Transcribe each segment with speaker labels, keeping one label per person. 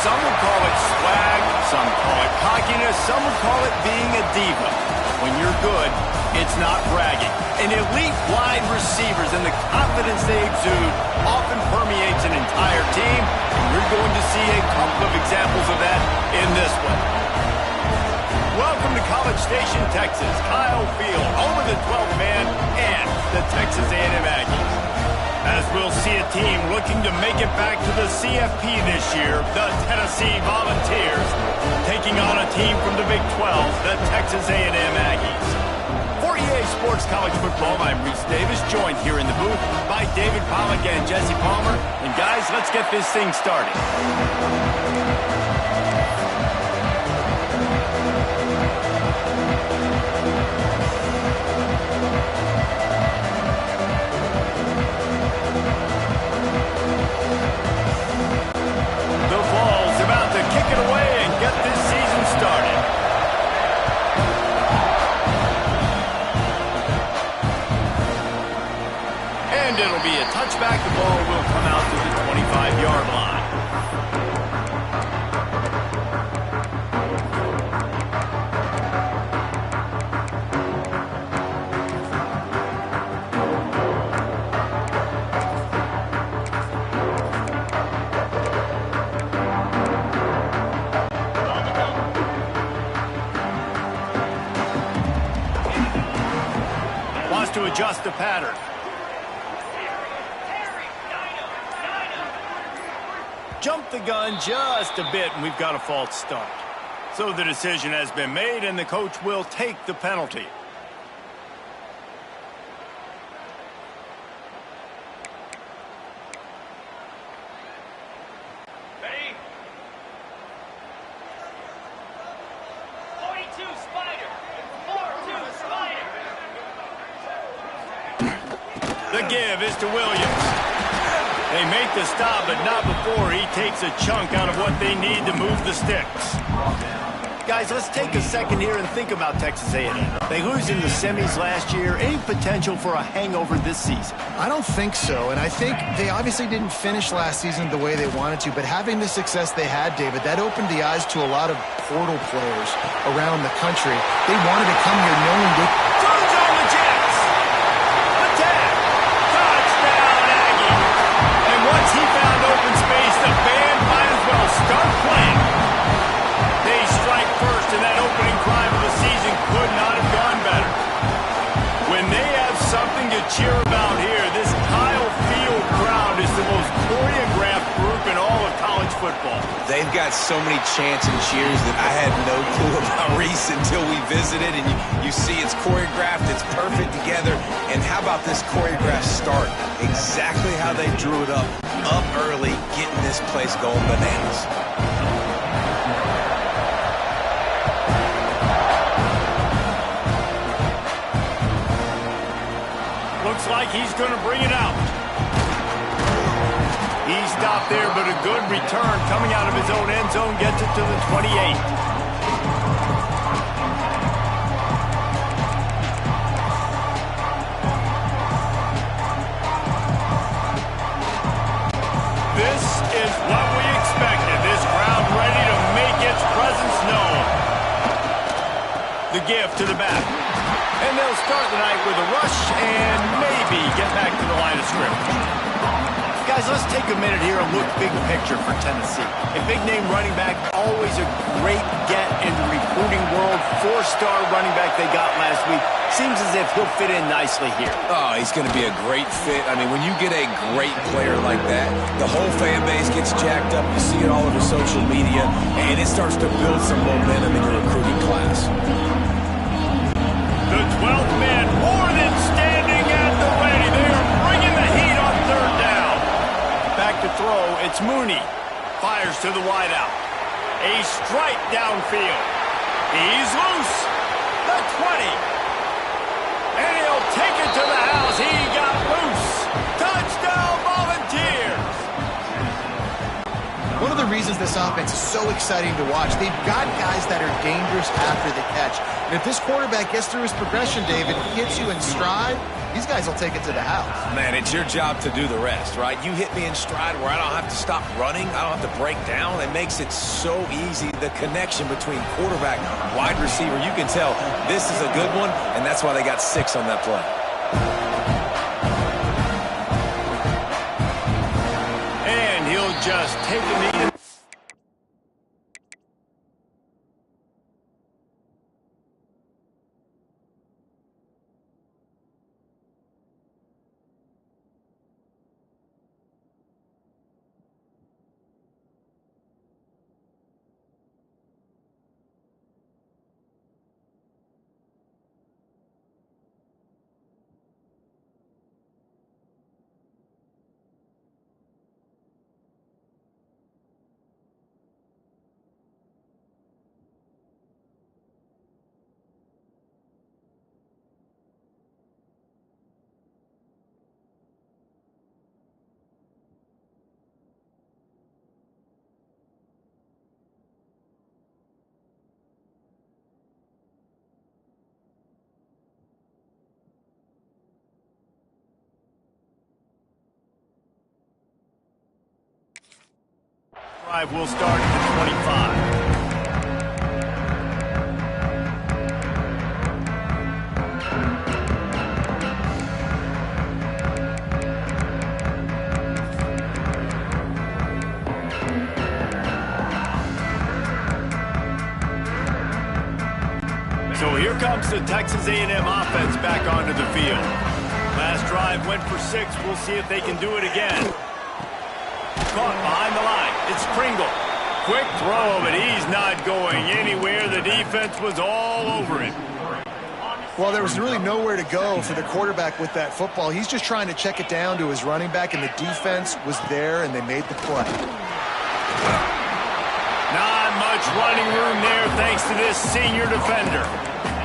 Speaker 1: Some would call it swag, some call it cockiness, some would call it being a diva. When you're good, it's not bragging. And elite wide receivers and the confidence they exude often permeates an entire team, and you're going to see a couple of examples of that in this one. Welcome to College Station, Texas. Kyle Field, home of the 12th man and the Texas A&M Aggies. As we'll see a team looking to make it back to the CFP this year, the Tennessee Volunteers, taking on a team from the Big 12, the Texas A&M Aggies. For EA Sports College Football, I'm Reese Davis, joined here in the booth by David Pollack and Jesse Palmer. And guys, let's get this thing started. Kick it away and get this season started. And it'll be a touchback. The ball will come out to the 25-yard line. To adjust the pattern. Jump the gun just a bit, and we've got a false start. So the decision has been made, and the coach will take the penalty.
Speaker 2: Ready? 42 Spider. 4-2 Spider.
Speaker 1: The give is to Williams. They make the stop, but not before he takes a chunk out of what they need to move the sticks. Guys, let's take a second here and think about Texas A&M. They lose in the semis last year. Any potential for a hangover this season?
Speaker 3: I don't think so, and I think they obviously didn't finish last season the way they wanted to, but having the success they had, David, that opened the eyes to a lot of portal players around the country. They wanted to come here knowing they...
Speaker 1: Throws on the Jets! Attack! Touchdown, Aggie! And once he found open space, the band might as well start playing. They strike first, and that opening drive of the season could not have gone better. When they have something to cheer about here, this Kyle Field crowd is the most choreographed group in all of college football.
Speaker 4: They've got so many chants and cheers that I had no clue about Reese until we visited, and you see it's choreographed, it's perfect together. And how about this choreographed start? Exactly how they drew it up early, getting this place going bananas.
Speaker 1: Looks like he's going to bring it out. He stopped there, but a good return coming out of his own end zone gets it to the 28. This is what we expected. This crowd ready to make its presence known. The give to the back. And they'll start the night with a rush and maybe get back to the line of scrimmage. Guys, let's take a minute here and look big picture for Tennessee. A big-name running back, always a great get in the recruiting world. Four-star running back they got last week. Seems as if he'll fit in nicely here.
Speaker 4: Oh, he's going to be a great fit. I mean, when you get a great player like that, the whole fan base gets jacked up. You see it all over social media, and it starts to build some momentum in your recruiting class.
Speaker 1: The 12th man more than standing at the ready. They are bringing the heat on third down. Back to throw, it's Mooney. Fires to the wideout. A strike downfield. He's loose. The 20. And he'll take it to the house. He got loose. Touchdown, Volunteers.
Speaker 3: One of the reasons this offense is so exciting to watch, they've got guys that are dangerous after the catch. And if this quarterback gets through his progression, David, hits you in stride, these guys will take it to the house.
Speaker 4: Man, it's your job to do the rest, right? You hit me in stride where I don't have to stop running. I don't have to break down. It makes it so easy. The connection between quarterback and wide receiver, you can tell this is a good one, and that's why they got 6 on that play.
Speaker 1: And he'll just take a knee. Drive will start at the 25. So here comes the Texas A&M offense back onto the field. Last drive went for 6. We'll see if they can do it again. Caught behind the line. It's Pringle. Quick throw, but he's not going anywhere. The defense was all over him.
Speaker 3: Well, there was really nowhere to go for the quarterback with that football. He's just trying to check it down to his running back, and the defense was there, and they made the play.
Speaker 1: Not much running room there thanks to this senior defender.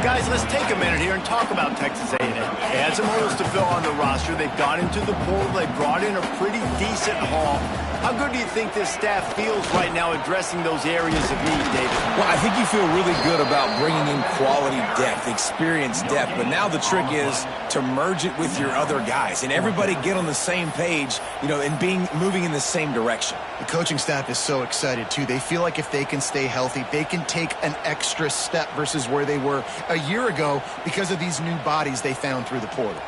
Speaker 1: Guys, let's take a minute here and talk about Texas A&M. They had some holes to fill on the roster. They've gone into the portal. They brought in a pretty decent haul. How good do you think this staff feels right now addressing those areas of need, David?
Speaker 4: Well, I think you feel really good about bringing in quality depth, experience depth, but now the trick is to merge it with your other guys and everybody get on the same page, you know, and moving in the same direction.
Speaker 3: The coaching staff is so excited, too. They feel like if they can stay healthy, they can take an extra step versus where they were a year ago because of these new bodies they found through the portal.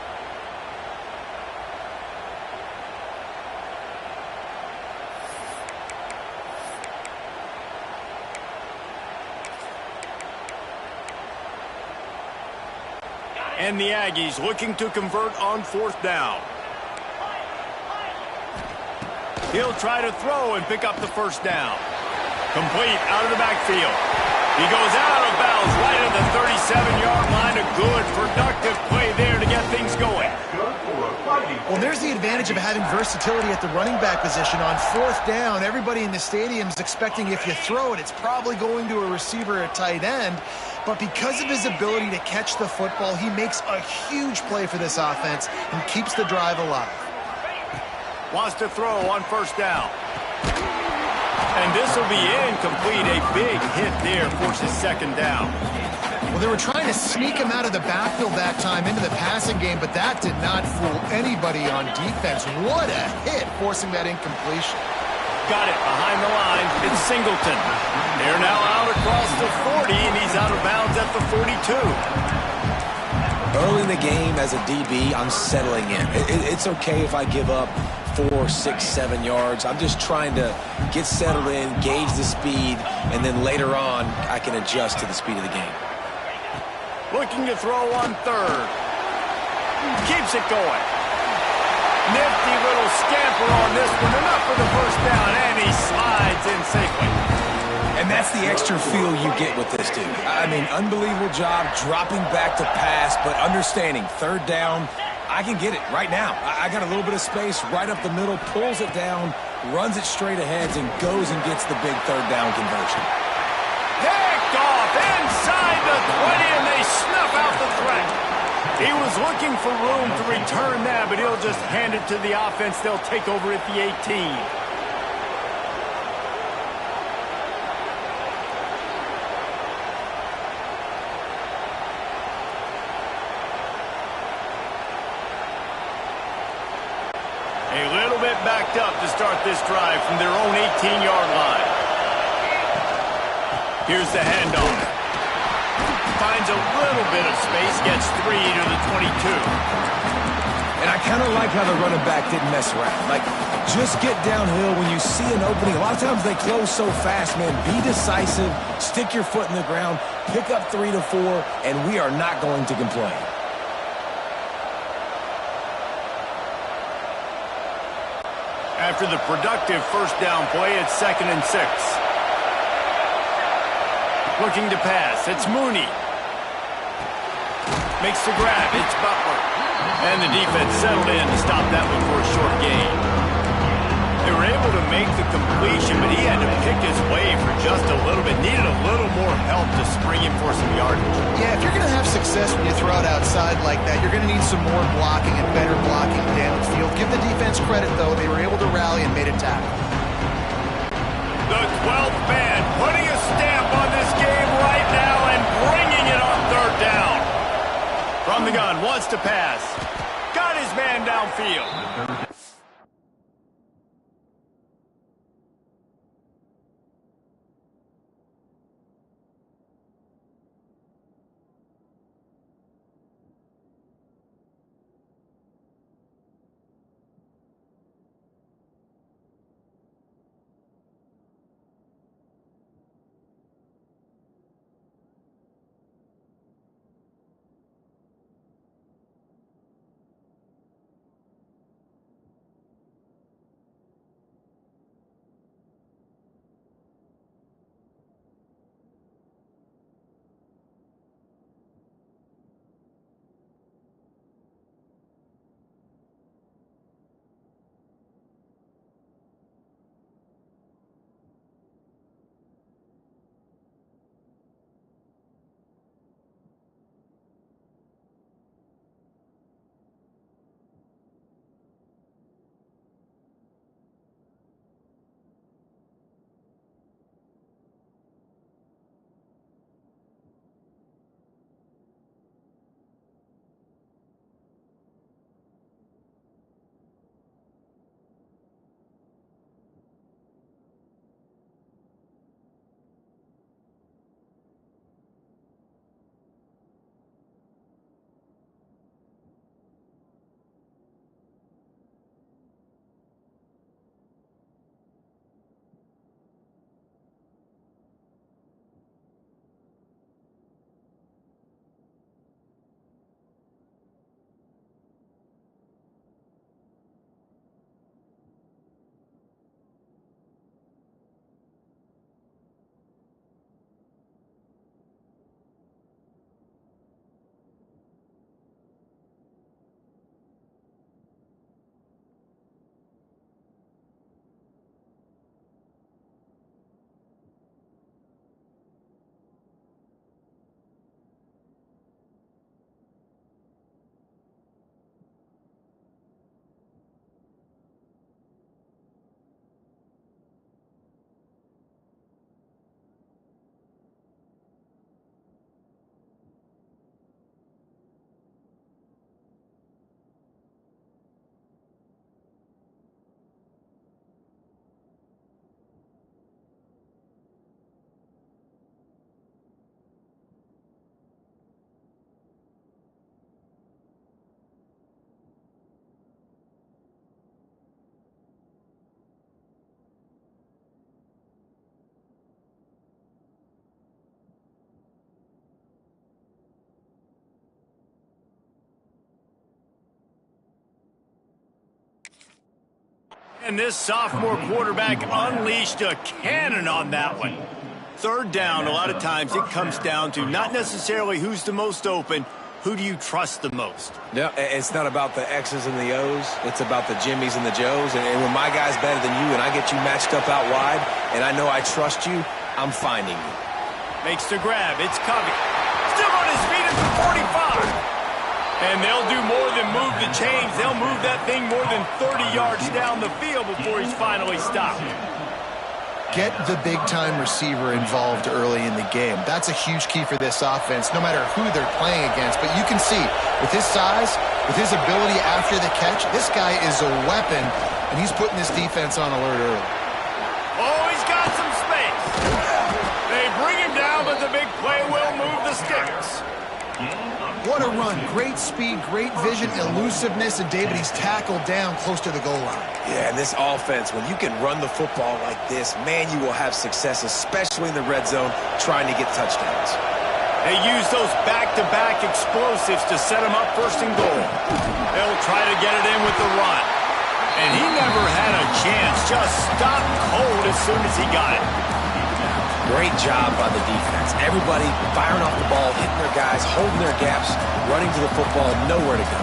Speaker 1: And the Aggies looking to convert on 4th down. He'll try to throw and pick up the 1st down. Complete out of the backfield. He goes out of bounds right at the 37-yard line. A good, productive play there to get things going.
Speaker 3: Well, there's the advantage of having versatility at the running back position. On 4th down, everybody in the stadium is expecting if you throw it, it's probably going to a receiver at tight end. But because of his ability to catch the football, he makes a huge play for this offense and keeps the drive alive.
Speaker 1: Wants to throw on 1st down. And this will be incomplete. A big hit there forces 2nd down.
Speaker 3: Well, they were trying to sneak him out of the backfield that time into the passing game, but that did not fool anybody on defense. What a hit, forcing that incompletion.
Speaker 1: Got it behind the line. It's Singleton. They're now out across the 40, and he's out of bounds at the 42.
Speaker 4: Early in the game as a DB, I'm settling in. It's okay if I give up 4, 6, 7 yards. I'm just trying to get settled in, gauge the speed, and then later on, I can adjust to the speed of the game.
Speaker 1: Looking to throw on 3rd. Keeps it going. Nifty little scamper on this one. Enough for the 1st down, and he slides in safely.
Speaker 4: And that's the extra feel you get with this dude. I mean, unbelievable job dropping back to pass, but understanding 3rd down, I can get it right now. I got a little bit of space right up the middle, pulls it down, runs it straight ahead, and goes and gets the big 3rd down conversion.
Speaker 1: Picked off inside the 20, and they snuff out the threat. He was looking for room to return that, but he'll just hand it to the offense. They'll take over at the 18. get backed up to start this drive from their own 18-yard line. Here's the handoff. Finds a little bit of space, gets 3 to the 22.
Speaker 4: And I kind of like how the running back didn't mess around. Like, just get downhill when you see an opening. A lot of times they close so fast, man. Be decisive, stick your foot in the ground, pick up 3 to 4, and we are not going to complain.
Speaker 1: After the productive first down play, it's 2nd and 6. Looking to pass, it's Mooney. Makes the grab, it's Butler. And the defense settled in to stop that one for a short gain. They were able to make the completion, but he had to pick his way for just a little bit. Needed a little more help to spring him for some yardage.
Speaker 3: Yeah, if you're going to have success when you throw it outside like that, you're going to need some more blocking and better blocking downfield. Give the defense credit, though. They were able to rally and made a tackle.
Speaker 1: The 12th man putting a stamp on this game right now and bringing it on 3rd down. From the gun, wants to pass. Got his man downfield. And this sophomore quarterback unleashed a cannon on that one. 3rd down, a lot of times it comes down to not necessarily who's the most open, who do you trust the most?
Speaker 4: No, it's not about the X's and the O's. It's about the Jimmys and the Joes. And when my guy's better than you and I get you matched up out wide and I know I trust you, I'm finding you.
Speaker 1: Makes the grab. It's Covey. Still on his feet at the 45. And they'll do more than move the chains. They'll move that thing more than 30 yards down the field before he's finally stopped.
Speaker 3: Get the big-time receiver involved early in the game. That's a huge key for this offense, no matter who they're playing against. But you can see, with his size, With his ability after the catch, this guy is a weapon, and he's putting this defense on alert early.
Speaker 1: Oh, he's got some space. They bring him down, but the big play will move the sticks.
Speaker 3: What a run. Great speed, great vision, elusiveness, and David, he's tackled down close to the goal line.
Speaker 4: Yeah, and this offense, when you can run the football like this, man, you will have success, especially in the red zone, trying to get touchdowns.
Speaker 1: They use those back-to-back explosives to set him up first and goal. They'll try to get it in with the run. And he never had a chance, just stopped cold as soon as he got it.
Speaker 4: Great job by the defense. Everybody firing off the ball, hitting their guys, holding their gaps, running to the football, nowhere to go.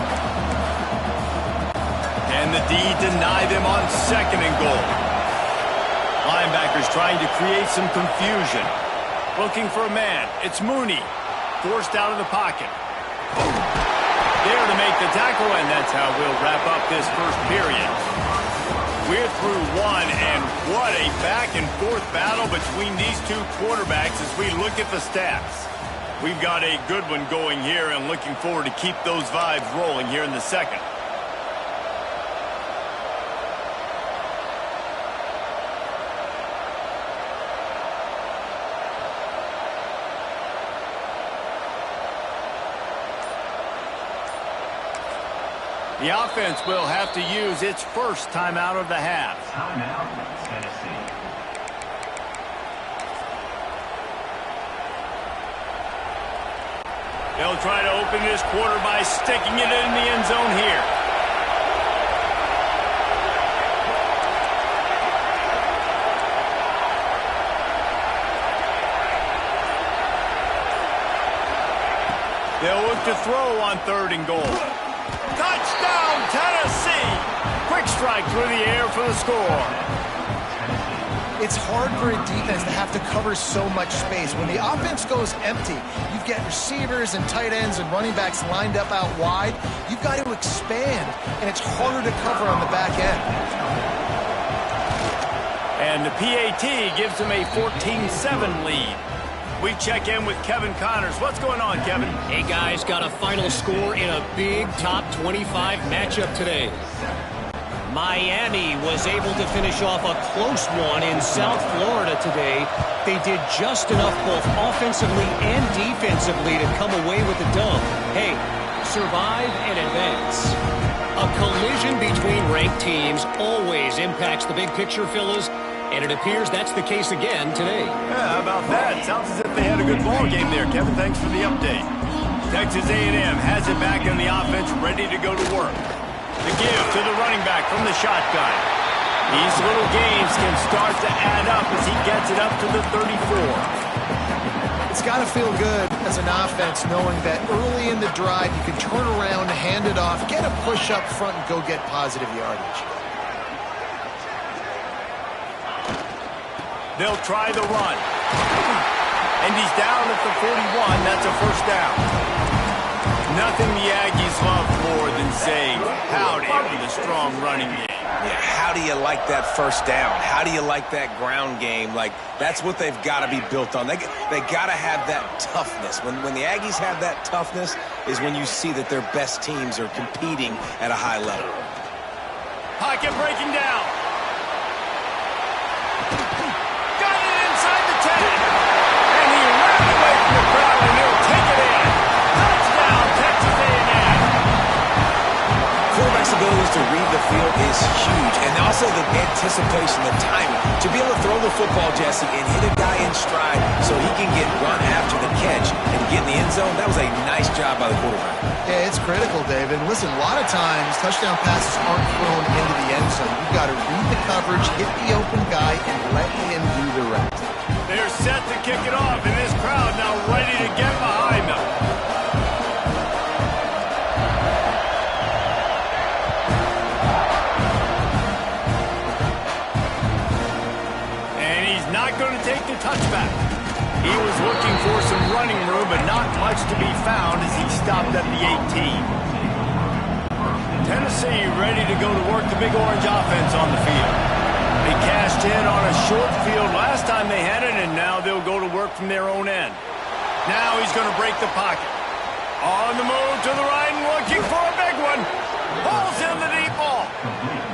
Speaker 1: And the D deny them on second and goal. Linebackers trying to create some confusion. Looking for a man. It's Mooney. Forced out of the pocket. There to make the tackle, and that's how we'll wrap up this first period. We're through one, and what a back-and-forth battle between these two quarterbacks as we look at the stats. We've got a good one going here, and looking forward to keep those vibes rolling here in the second. The offense will have to use its first timeout of the half.
Speaker 5: Timeout, Tennessee.
Speaker 1: They'll try to open this quarter by sticking it in the end zone here. They'll look to throw on third and goal. Touchdown, Tennessee! Quick strike through the air for the score.
Speaker 3: It's hard for a defense to have to cover so much space. When the offense goes empty, you've got receivers and tight ends and running backs lined up out wide. You've got to expand, and it's harder to cover on the back end.
Speaker 1: And the PAT gives them a 14-7 lead. We check in with Kevin Connors. What's going on, Kevin?
Speaker 6: Hey, guys, got a final score in a big top 25 matchup today. Miami was able to finish off a close one in South Florida today. They did just enough both offensively and defensively to come away with the dub. Hey, survive and advance. A collision between ranked teams always impacts the big picture, fellas. And it appears that's the case again today.
Speaker 1: Yeah, how about that? Sounds as if they had a good ball game there, Kevin. Thanks for the update. Texas A&M has it back in the offense, ready to go to work. The give to the running back from the shotgun. These little games can start to add up as he gets it up to the 34.
Speaker 3: It's got to feel good as an offense knowing that early in the drive you can turn around, hand it off, get a push up front, and go get positive yardage.
Speaker 1: They'll try the run. And he's down at the 41. That's a first down. Nothing the Aggies love more than saying howdy with a strong running game.
Speaker 4: Yeah, how do you like that first down? How do you like that ground game? Like, that's what they've got to be built on. They got to have that toughness. When the Aggies have that toughness is when you see that their best teams are competing at a high level.
Speaker 1: Pocket breaking down. Got it inside the 10. And he ran away from the crowd, and he'll take it in. Touchdown, Texas A&M.
Speaker 4: Quarterback's ability to read the field is huge, and also the anticipation, the timing. To be able to throw the football, Jesse, and hit a guy in stride so he can get run after the catch and get in the end zone, that was a nice job by the quarterback.
Speaker 3: Yeah, it's critical, David. Listen, a lot of times touchdown passes aren't thrown into the end zone. You've got to read the coverage, hit the open guy, and let him do the rest.
Speaker 1: They're set to kick it off, and this crowd now ready to get behind them. And he's not going to take the touchback. He was looking for some running room, but not much to be found as he stopped at the 18. Tennessee ready to go to work the big orange offense on the field. They cashed in on a short field last time they had it, and now they'll go to work from their own end. Now he's going to break the pocket. On the move to the right and looking for a big one. Pulls in the deep ball.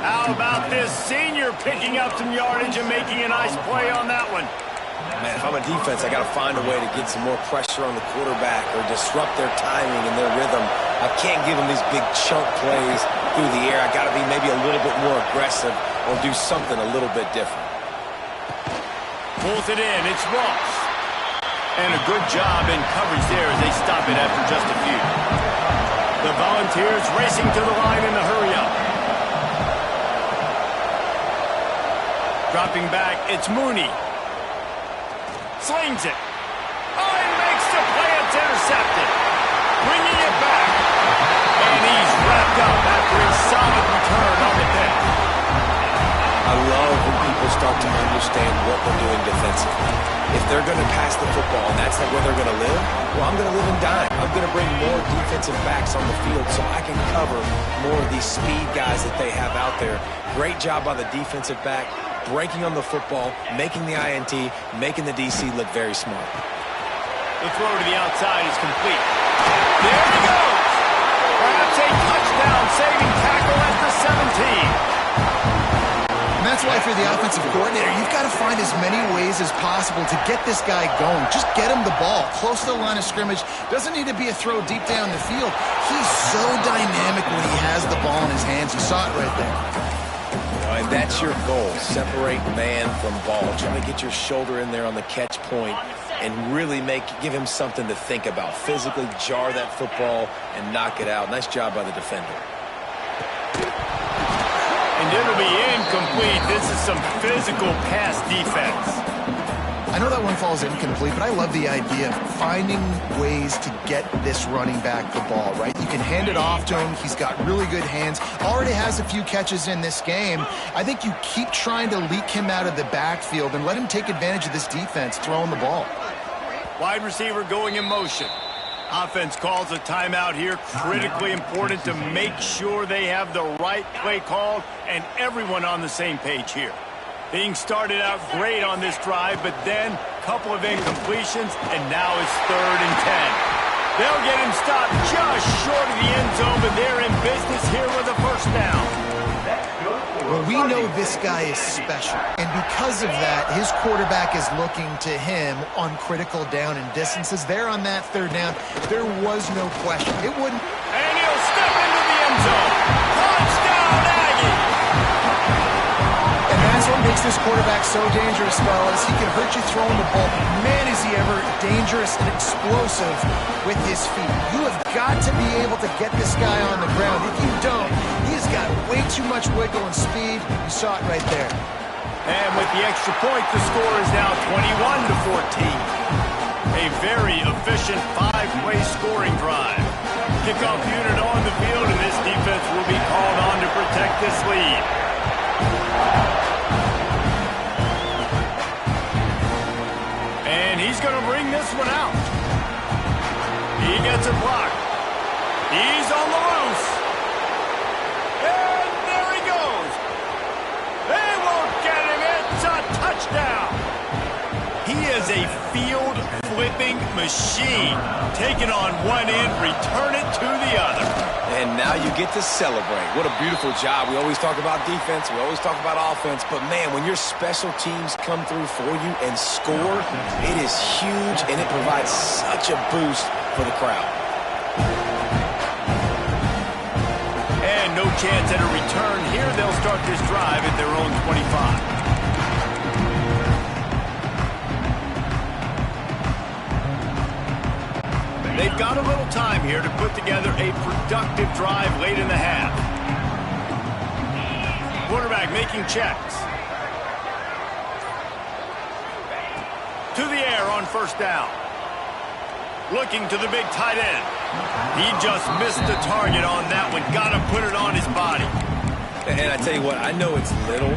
Speaker 1: How about this senior picking up some yardage and making a nice play on that one?
Speaker 4: Man, if I'm a defense, I got to find a way to get some more pressure on the quarterback or disrupt their timing and their rhythm. I can't give them these big chunk plays through the air. I got to be maybe a little bit more aggressive or do something a little bit different.
Speaker 1: Pulls it in. It's Ross. And a good job in coverage there as they stop it after just a few. The Volunteers racing to the line in the hurry-up. Dropping back, it's Mooney. Slings it. Oh, he makes the play. It's intercepted. Bringing it back. And he's wrapped up after a solid return on the pitch.
Speaker 4: I love when people start to understand what we're doing defensively. If they're going to pass the football and that's where they're going to live, well, I'm going to live and die. I'm going to bring more defensive backs on the field so I can cover more of these speed guys that they have out there. Great job by the defensive back, breaking on the football, making the INT, making the DC look very smart.
Speaker 1: The throw to the outside is complete. There he goes! Perhaps a touchdown-saving tackle at the 17.
Speaker 3: And that's why, for the offensive coordinator, you've got to find as many ways as possible to get this guy going. Just get him the ball close to the line of scrimmage. Doesn't need to be a throw deep down the field. He's so dynamic when he has the ball in his hands. You saw it right there.
Speaker 4: And that's your goal. Separate man from ball. Try to get your shoulder in there on the catch point and really give him something to think about. Physically jar that football and knock it out. Nice job by the defender.
Speaker 1: And it'll be incomplete. This is some physical pass defense.
Speaker 3: I know that one falls incomplete, but I love the idea of finding ways to get this running back the ball, right? You can hand it off to him. He's got really good hands. Already has a few catches in this game. I think you keep trying to leak him out of the backfield and let him take advantage of this defense throwing the ball.
Speaker 1: Wide receiver going in motion. Offense calls a timeout here. Critically important to make sure they have the right play called and everyone on the same page here. Being started out great on this drive, but then a couple of incompletions, and now it's 3rd and 10. They'll get him stopped just short of the end zone, but they're in business here with a first down.
Speaker 3: Well, we know this guy is special, and because of that, his quarterback is looking to him on critical down and distances. There on that 3rd down, there was no question. It wouldn't.
Speaker 1: And he'll step into the end zone. Touchdown, Aggie!
Speaker 3: And that's what makes this quarterback so dangerous, fellas. He can hurt you throwing the ball. Man, is he ever dangerous and explosive with his feet. You have got to be able to get this guy on the ground. If you don't, he's got way too much wiggle and speed. You saw it right there.
Speaker 1: And with the extra point, the score is now 21-14. A very efficient 5-play scoring drive. Kickoff unit on the field, and this defense will be called on to protect this lead. And he's going to bring this one out. He gets it blocked. He's on the loose. And there he goes. They won't get him. It's a touchdown. He is a field-flipping machine. Taking on one end, return it to the other.
Speaker 4: And now you get to celebrate. What a beautiful job. We always talk about defense. We always talk about offense. But, man, when your special teams come through for you and score, it is huge, and it provides such a boost for the crowd.
Speaker 1: And no chance at a return here. They'll start this drive at their own 25. They've got a little time here to put together a productive drive late in the half. Quarterback making checks. To the air on 1st down. Looking to the big tight end. He just missed the target on that one. Got to put it on his body.
Speaker 4: And I tell you what, I know it's little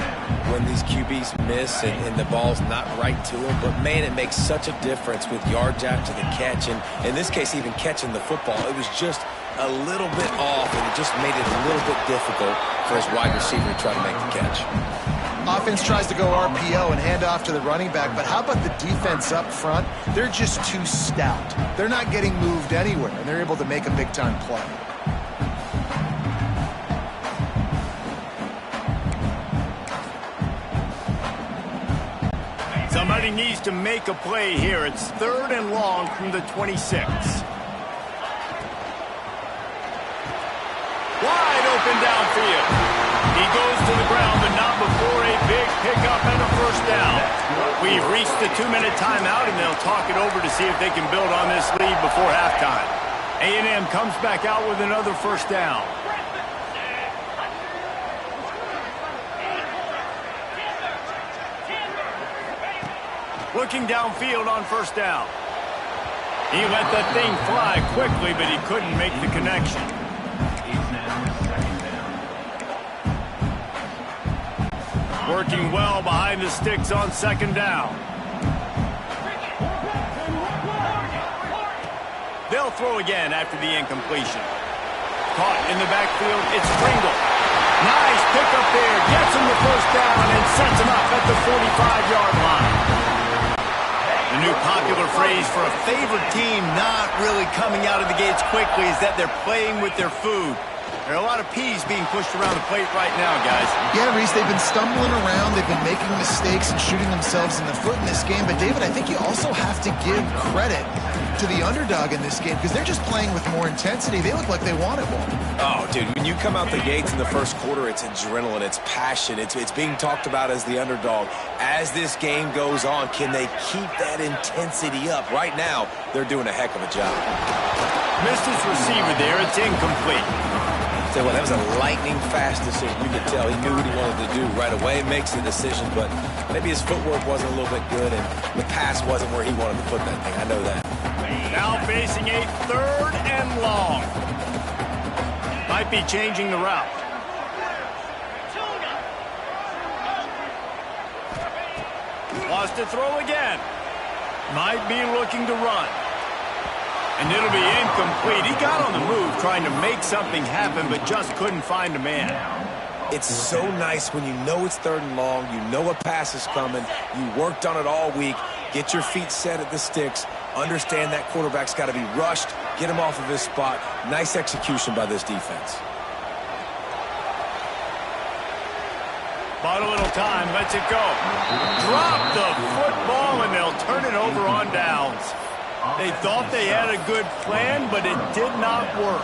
Speaker 4: when these QBs miss and the ball's not right to them, but, man, it makes such a difference with yards after the catch. And in this case, even catching the football, it was just a little bit off, and it just made it a little bit difficult for his wide receiver to try to make the catch.
Speaker 3: Offense tries to go RPO and hand off to the running back, but how about the defense up front? They're just too stout. They're not getting moved anywhere, and they're able to make a big-time play.
Speaker 1: Somebody needs to make a play here. It's 3rd and long from the 26. Wide open downfield. He goes to the ground, but not before a big pickup and a first down. We've reached the 2-minute timeout, and they'll talk it over to see if they can build on this lead before halftime. A&M comes back out with another first down. Looking downfield on first down. He let that thing fly quickly, but he couldn't make the connection. Working well behind the sticks on 2nd down. They'll throw again after the incompletion. Caught in the backfield, it's Pringle. Nice pickup there, gets him the first down and sets him up at the 45-yard line. The new popular phrase for a favored team not really coming out of the gates quickly is that they're playing with their food. There are a lot of peas being pushed around the plate right now, guys.
Speaker 3: Yeah, Reese, they've been stumbling around. They've been making mistakes and shooting themselves in the foot in this game. But, David, I think you also have to give credit to the underdog in this game because they're just playing with more intensity. They look like they wanted more.
Speaker 4: Oh, dude, when you come out the gates in the first quarter, it's adrenaline, it's passion, it's being talked about as the underdog. As this game goes on, can they keep that intensity up? Right now, they're doing a heck of a job.
Speaker 1: Missed his receiver there. It's incomplete.
Speaker 4: Say what, that was a lightning-fast decision. You could tell he knew what he wanted to do right away, makes the decision, but maybe his footwork wasn't a little bit good, and the pass wasn't where he wanted to put that thing. I know that.
Speaker 1: Now facing a 3rd and long. Might be changing the route. Wants to throw again. Might be looking to run. And it'll be incomplete. He got on the move trying to make something happen, but just couldn't find a man.
Speaker 4: It's so nice when you know it's 3rd and long, you know a pass is coming, you worked on it all week, get your feet set at the sticks, understand that quarterback's got to be rushed, get him off of his spot. Nice execution by this defense.
Speaker 1: Bought a little time, lets it go. Drop the football, and they'll turn it over on downs. They thought they had a good plan, but it did not work.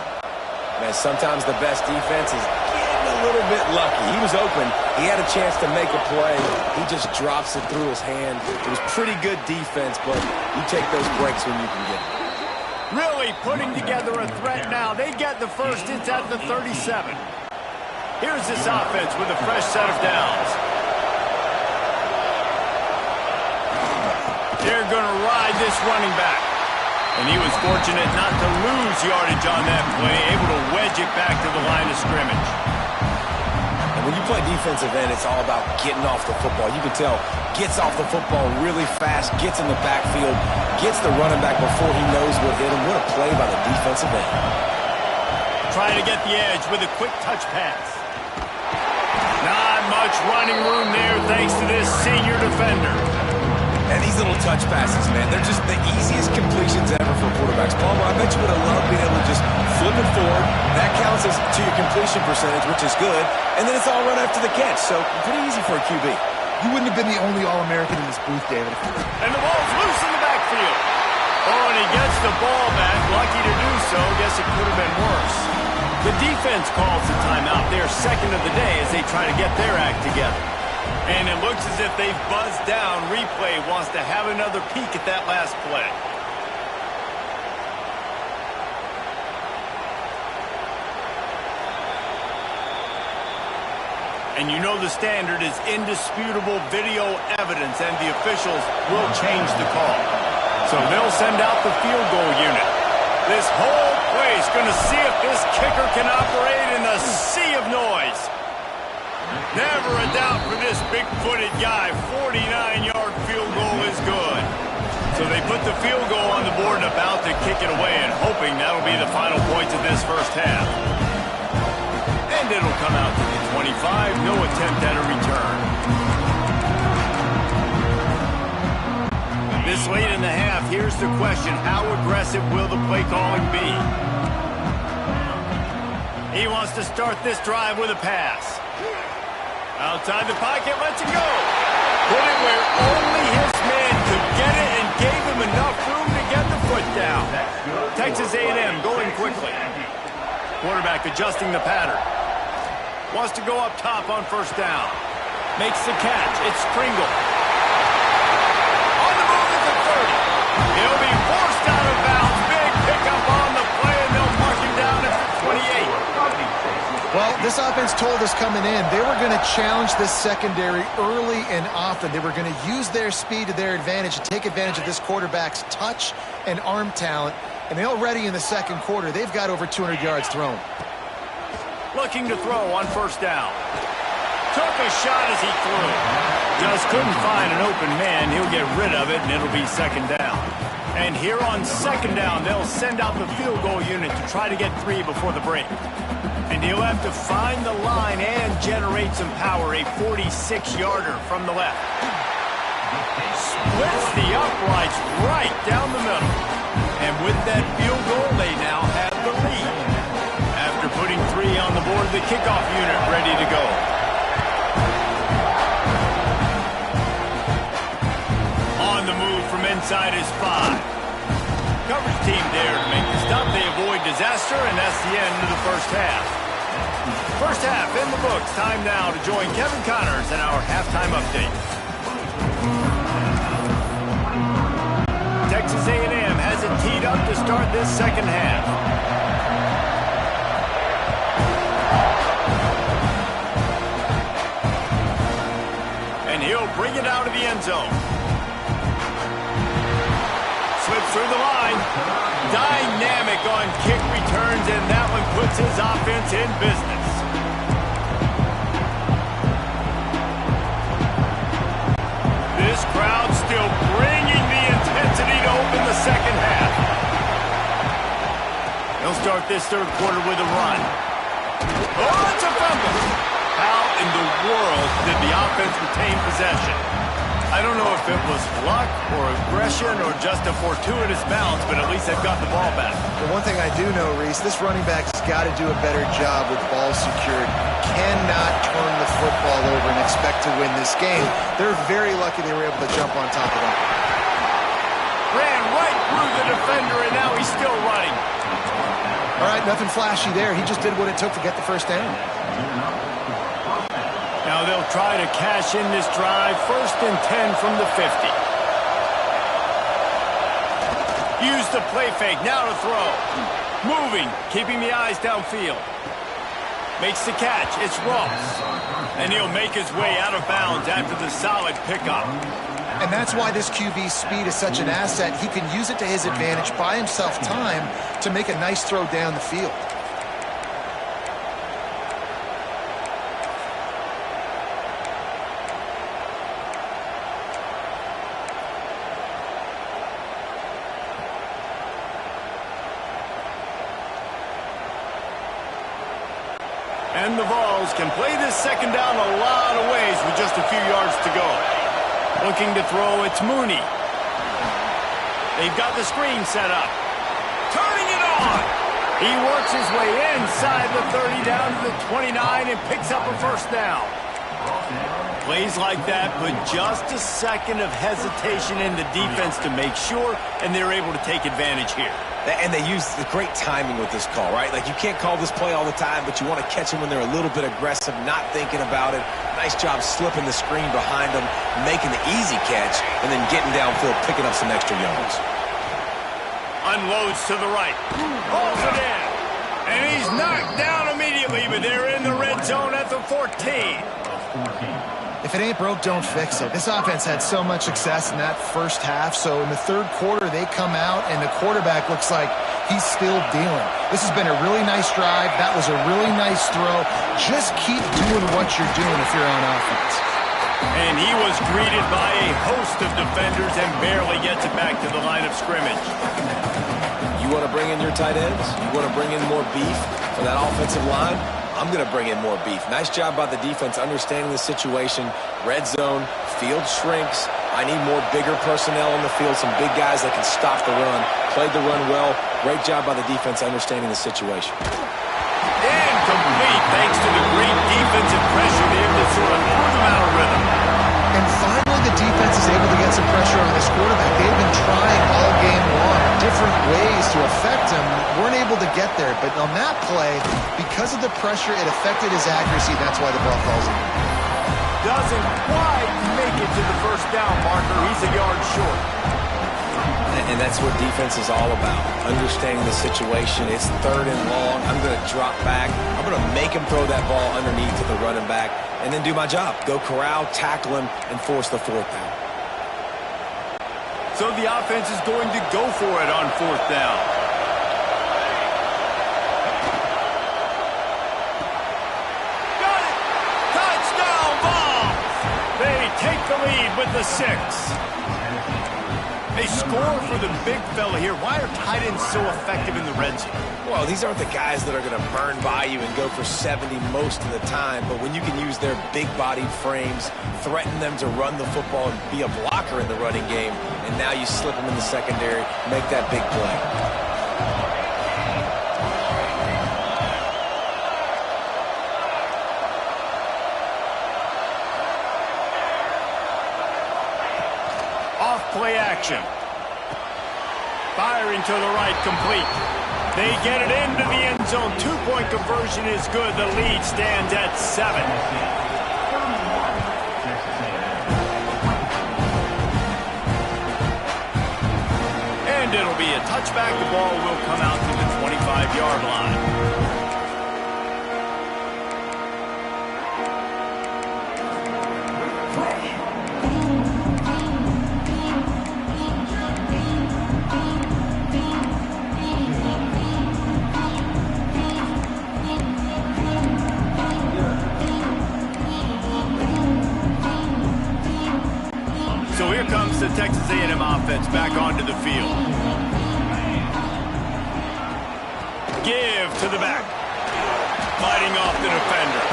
Speaker 4: Man, sometimes the best defense is getting a little bit lucky. He was open. He had a chance to make a play. He just drops it through his hand. It was pretty good defense, but you take those breaks when you can get them.
Speaker 1: Really putting together a threat now. They get the first. It's at the 37. Here's this offense with a fresh set of downs. They're going to ride this running back. And he was fortunate not to lose yardage on that play, able to wedge it back to the line of scrimmage.
Speaker 4: And when you play defensive end, it's all about getting off the football. You can tell, gets off the football really fast, gets in the backfield, gets the running back before he knows what hit him. What a play by the defensive end.
Speaker 1: Trying to get the edge with a quick touch pass. Not much running room there thanks to this senior defender.
Speaker 4: And these little touch passes, man, they're just the easiest completions ever for quarterbacks. Palmer, I bet you would have loved being able to just flip it forward. That counts as to your completion percentage, which is good. And then it's all run after the catch, so pretty easy for a QB.
Speaker 3: You wouldn't have been the only All-American in this booth, David.
Speaker 1: And the ball's loose in the backfield. Oh, and he gets the ball back. Lucky to do so. Guess it could have been worse. The defense calls the timeout. They're second of the day as they try to get their act together. And it looks as if they've buzzed down. Replay wants to have another peek at that last play. And you know the standard is indisputable video evidence, and the officials will change the call. So they'll send out the field goal unit. This whole place going to see if this kicker can operate in the sea of noise. Never a doubt for this big-footed guy. 49-yard field goal is good. So they put the field goal on the board and about to kick it away, and hoping that'll be the final points of this first half. And it'll come out to the 25. No attempt at a return. here's the question. How aggressive will the play calling be? He wants to start this drive with a pass. Outside the pocket, lets it go. Put it where only his man could get it and gave him enough room to get the foot down. Texas A&M going quickly. Quarterback adjusting the pattern. Wants to go up top on first down. Makes the catch. It's Kringle. On the move at the 30. He'll be forced out of bounds. Big pickup on the play, and they'll mark him down at the 28.
Speaker 3: Well, this offense told us coming in they were going to challenge this secondary early and often. They were going to use their speed to their advantage and take advantage of this quarterback's touch and arm talent. And already in the second quarter, they've got over 200 yards thrown.
Speaker 1: Looking to throw on first down. Took a shot as he threw. Just couldn't find an open man. He'll get rid of it, and it'll be second down. And here on second down, they'll send out the field goal unit to try to get 3 before the break. And he'll have to find the line and generate some power. A 46-yarder from the left. Splits the uprights right down the middle. And with that field goal, they now have the lead. After putting 3 on the board, the kickoff unit ready to go. On the move from inside his 5. Coverage team there to make the stop. They avoid disaster, and that's the end of the first half. First half in the books. Time now to join Kevin Connors in our halftime update. Texas A&M has it teed up to start this second half. And he'll bring it out of the end zone. Slips through the line. Dynamic on kick returns, and that one puts his offense in business. This crowd still bringing the intensity to open the second half. They'll start this third quarter with a run. Oh, it's a fumble. How in the world did the offense retain possession? I don't know if it was luck or aggression or just a fortuitous bounce, but at least they've got the ball back.
Speaker 3: The one thing I do know, Reese, this running back's got to do a better job with ball security. Cannot turn the football over and expect to win this game. They're very lucky they were able to jump on top of them.
Speaker 1: Ran right through the defender, and now he's still running.
Speaker 3: All right, nothing flashy there. He just did what it took to get the first down.
Speaker 1: Now they'll try to cash in this drive. 1st and 10 from the 50. Use the play fake. Now to throw. Moving, keeping the eyes downfield. Makes the catch. It's Ross. And he'll make his way out of bounds after the solid pickup.
Speaker 3: And that's why this QB's speed is such an asset. He can use it to his advantage, buy himself time to make a nice throw down the field.
Speaker 1: And the Vols can play this second down a lot of ways with just a few yards to go. Looking to throw, it's Mooney. They've got the screen set up. Turning it on. He works his way inside the 30 down to the 29 and picks up a first down. Plays like that put just a second of hesitation in the defense to make sure, and they're able to take advantage here.
Speaker 4: And they use the great timing with this call, right? Like, you can't call this play all the time, but you want to catch them when they're a little bit aggressive, not thinking about it. Nice job slipping the screen behind them, making the easy catch, and then getting downfield, picking up some extra yards.
Speaker 1: Unloads to the right. Pulls it in. And he's knocked down immediately, but they're in the red zone at the 14.
Speaker 3: If it ain't broke, don't fix it. This offense had so much success in that first half, so in the third quarter, they come out, and the quarterback looks like he's still dealing. This has been a really nice drive. That was a really nice throw. Just keep doing what you're doing if you're on offense.
Speaker 1: And he was greeted by a host of defenders and barely gets it back to the line of scrimmage.
Speaker 4: You want to bring in your tight ends? You want to bring in more beef for that offensive line? I'm going to bring in more beef. Nice job by the defense understanding the situation. Red zone, field shrinks. I need more bigger personnel on the field, some big guys that can stop the run. Played the run well. Great job by the defense understanding the situation.
Speaker 1: Incomplete, thanks to the great defensive pressure there that sort of threw them out of rhythm.
Speaker 3: And finally, the defense is able to get some pressure on this quarterback. They've been trying all game long, different ways to affect him. Weren't able to get there. But on that play, because of the pressure, it affected his accuracy. That's why the ball falls in.
Speaker 1: Doesn't quite make it to the first down marker. He's a yard short.
Speaker 4: And that's what defense is all about, understanding the situation. It's 3rd and long. I'm going to drop back. I'm going to make him throw that ball underneath to the running back and then do my job. Go corral, tackle him, and force the 4th down.
Speaker 1: So the offense is going to go for it on 4th down. Got it! Touchdown ball! They take the lead with the 6. They score for the big fella here. Why are tight ends so effective in the red zone?
Speaker 4: Well, these aren't the guys that are going to burn by you and go for 70 most of the time, but when you can use their big-bodied frames, threaten them to run the football and be a blocker in the running game, and now you slip them in the secondary, make that big play.
Speaker 1: Play action. Firing to the right, complete. They get it into the end zone. 2-point conversion is good. The lead stands at 7. And it'll be a touchback. The ball will come out to the 25-yard line. So here comes the Texas A&M offense back onto the field. Give to the back. Fighting off the defender.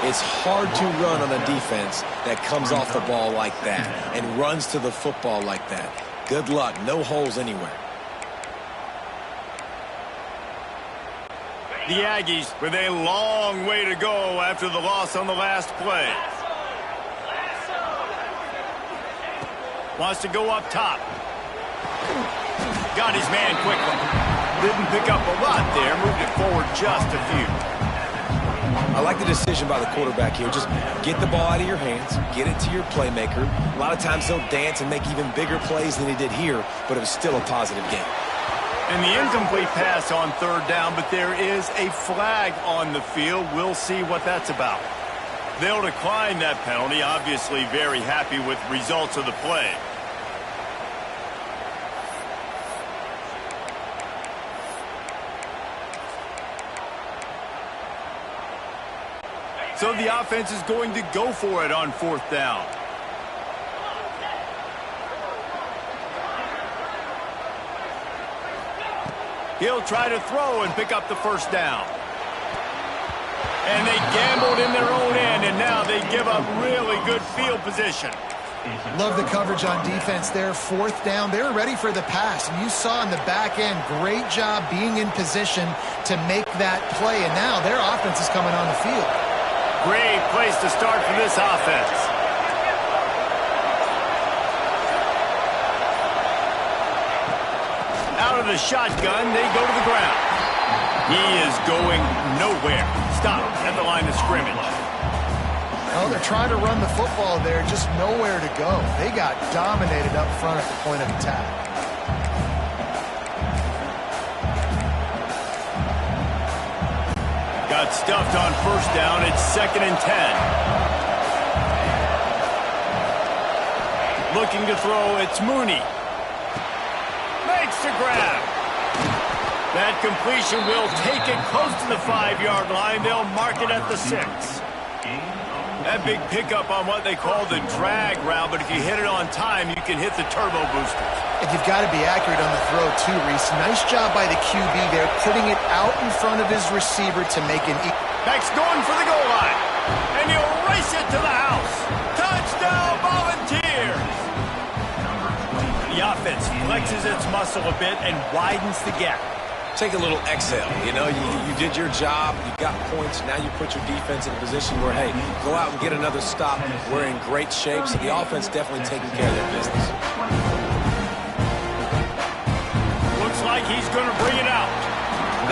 Speaker 4: It's hard to run on a defense that comes off the ball like that and runs to the football like that. Good luck. No holes anywhere.
Speaker 1: The Aggies with a long way to go after the loss on the last play. Wants to go up top. Got his man quickly. Didn't pick up a lot there. Moved it forward just a few.
Speaker 4: I like the decision by the quarterback here. Just get the ball out of your hands. Get it to your playmaker. A lot of times he'll dance and make even bigger plays than he did here, but it was still a positive game.
Speaker 1: And the incomplete pass on 3rd down, but there is a flag on the field. We'll see what that's about. They'll decline that penalty, obviously very happy with results of the play. So the offense is going to go for it on 4th down. He'll try to throw and pick up the 1st down. And they gambled in their own end, and now they give up really good field position.
Speaker 3: Love the coverage on defense there. 4th down. They're ready for the pass. And you saw in the back end, great job being in position to make that play. And now their offense is coming on the field.
Speaker 1: Great place to start for this offense. Out of the shotgun, they go to the ground. He is going nowhere. Stop at the line of scrimmage.
Speaker 3: Oh, they're trying to run the football there, just nowhere to go. They got dominated up front at the point of attack.
Speaker 1: Got stuffed on 1st down. It's 2nd and 10. Looking to throw, it's Mooney. Makes the grab. That completion will take it close to the 5-yard line. They'll mark it at the 6. That big pickup on what they call the drag route, but if you hit it on time, you can hit the turbo boosters.
Speaker 3: And you've got to be accurate on the throw too, Reese. Nice job by the QB there, putting it out in front of his receiver to make an...
Speaker 1: Max going for the goal line. And he'll race it to the house. Touchdown, Volunteers! The offense flexes its muscle a bit and widens the gap.
Speaker 4: Take a little exhale. You know, you did your job. You got points. Now you put your defense in a position where, hey, go out and get another stop. We're in great shape, so the offense definitely taking care of their business.
Speaker 1: Looks like he's going to bring it out.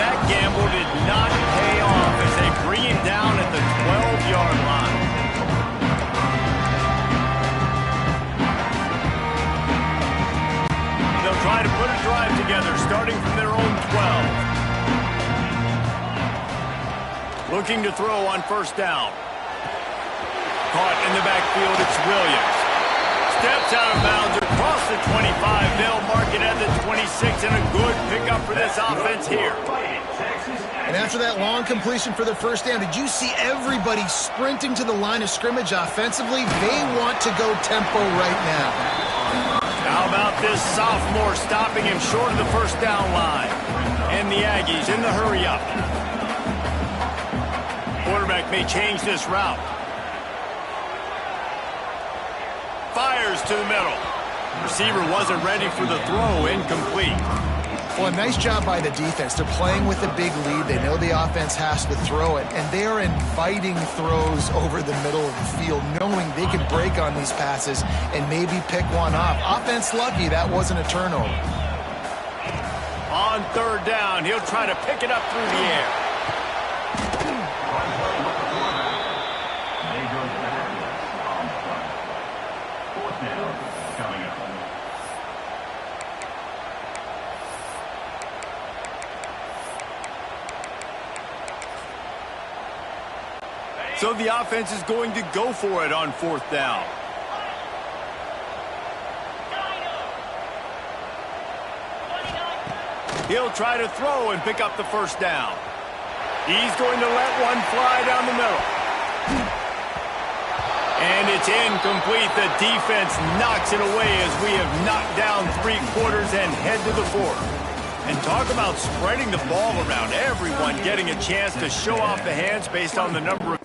Speaker 1: That gamble did not pay off as they bring him down at the 12-yard line. They'll try to put a drive together, starting from their own 12. Looking to throw on first down. Caught in the backfield, it's Williams. Steps out of bounds across the 25. They'll mark it at the 26, and a good pickup for this offense here.
Speaker 3: And after that long completion for the first down, did you see everybody sprinting to the line of scrimmage offensively? They want to go tempo right now.
Speaker 1: How about this sophomore stopping him short of the first down line? And the Aggies in the hurry up. Quarterback may change this route. Fires to the middle. Receiver wasn't ready for the throw. Incomplete.
Speaker 3: Well, a nice job by the defense. They're playing with a big lead. They know the offense has to throw it, and they are inviting throws over the middle of the field, knowing they can break on these passes and maybe pick one off. Offense lucky that wasn't a turnover.
Speaker 1: On third down, he'll try to pick it up through the air. So the offense is going to go for it on fourth down. He'll try to throw and pick up the first down. He's going to let one fly down the middle. And it's incomplete. The defense knocks it away as we have knocked down 3 quarters and head to the fourth. And talk about spreading the ball around. Everyone getting a chance to show off the hands based on the number of...